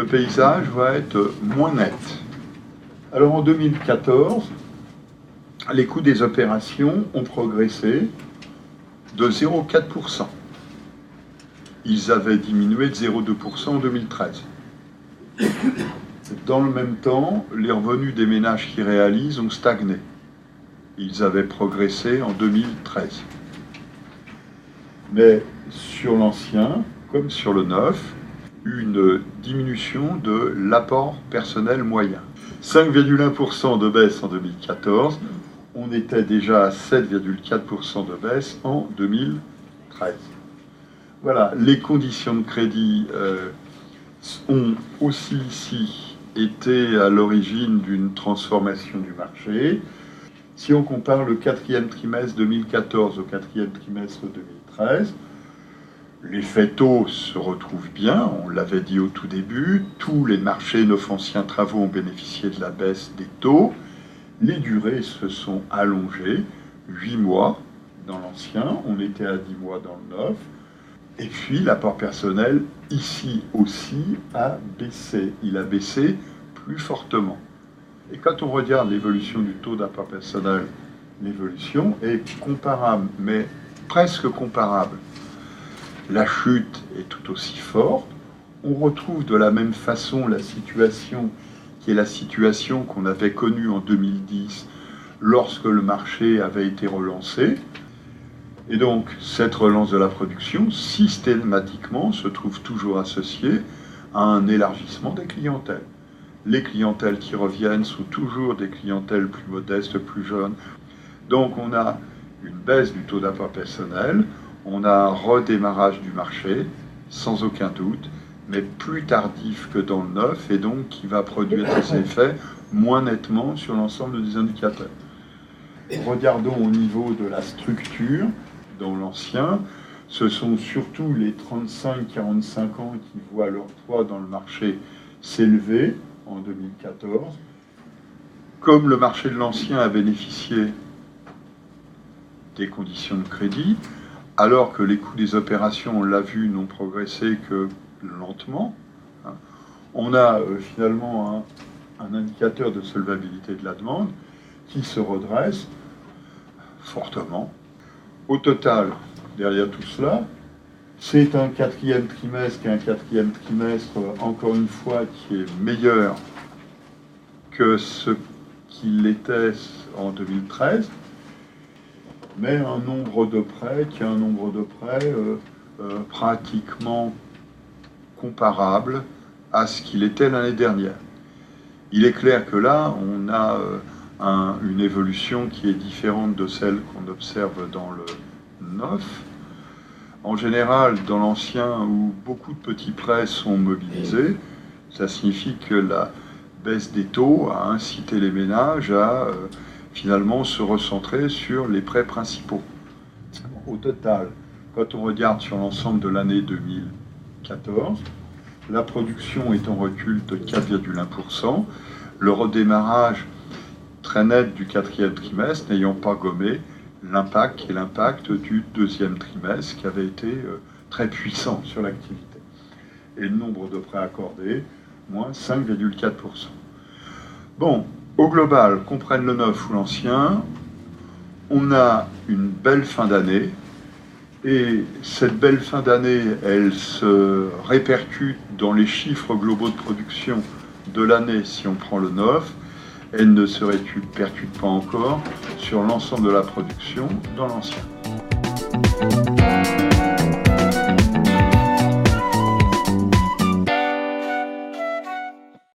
paysage va être moins net. Alors en 2014, les coûts des opérations ont progressé de 0,4%. Ils avaient diminué de 0,2% en 2013. Dans le même temps, les revenus des ménages qui réalisent ont stagné. Ils avaient progressé en 2013. Mais sur l'ancien, comme sur le neuf, une diminution de l'apport personnel moyen. 5,1% de baisse en 2014, on était déjà à 7,4% de baisse en 2013. Voilà, les conditions de crédit ont aussi ici été à l'origine d'une transformation du marché. Si on compare le quatrième trimestre 2014 au quatrième trimestre 2013, l'effet taux se retrouve bien, on l'avait dit au tout début, tous les marchés neufs anciens travaux ont bénéficié de la baisse des taux, les durées se sont allongées, 8 mois dans l'ancien, on était à 10 mois dans le neuf, et puis l'apport personnel ici aussi a baissé, il a baissé plus fortement. Et quand on regarde l'évolution du taux d'apport personnel, l'évolution est comparable, mais presque comparable. La chute est tout aussi forte. On retrouve de la même façon la situation qui est la situation qu'on avait connue en 2010 lorsque le marché avait été relancé. Et donc, cette relance de la production, systématiquement, se trouve toujours associée à un élargissement des clientèles. Les clientèles qui reviennent sont toujours des clientèles plus modestes, plus jeunes. Donc, on a une baisse du taux d'apport personnel, on a un redémarrage du marché, sans aucun doute, mais plus tardif que dans le neuf, et donc qui va produire des effets moins nettement sur l'ensemble des indicateurs. Regardons au niveau de la structure, dans l'ancien, ce sont surtout les 35-45 ans qui voient leur poids dans le marché s'élever en 2014. Comme le marché de l'ancien a bénéficié des conditions de crédit, alors que les coûts des opérations, on l'a vu, n'ont progressé que lentement, on a finalement un indicateur de solvabilité de la demande qui se redresse fortement. Au total, derrière tout cela, c'est un quatrième trimestre encore une fois, qui est meilleur que ce qu'il était en 2013, mais un nombre de prêts qui est un nombre de prêts pratiquement comparable à ce qu'il était l'année dernière. Il est clair que là, on a une évolution qui est différente de celle qu'on observe dans le neuf. En général, dans l'ancien, où beaucoup de petits prêts sont mobilisés, ça signifie que la baisse des taux a incité les ménages à finalement se recentrer sur les prêts principaux. Au total, quand on regarde sur l'ensemble de l'année 2014, la production est en recul de 4,1%, le redémarrage très net du quatrième trimestre n'ayant pas gommé l'impact qui est l'impact du deuxième trimestre qui avait été très puissant sur l'activité. Et le nombre de prêts accordés, moins 5,4%. Bon, au global, qu'on prenne le neuf ou l'ancien, on a une belle fin d'année. Et cette belle fin d'année, elle se répercute dans les chiffres globaux de production de l'année si on prend le neuf. Elle ne se répercute pas encore sur l'ensemble de la production dans l'ancien.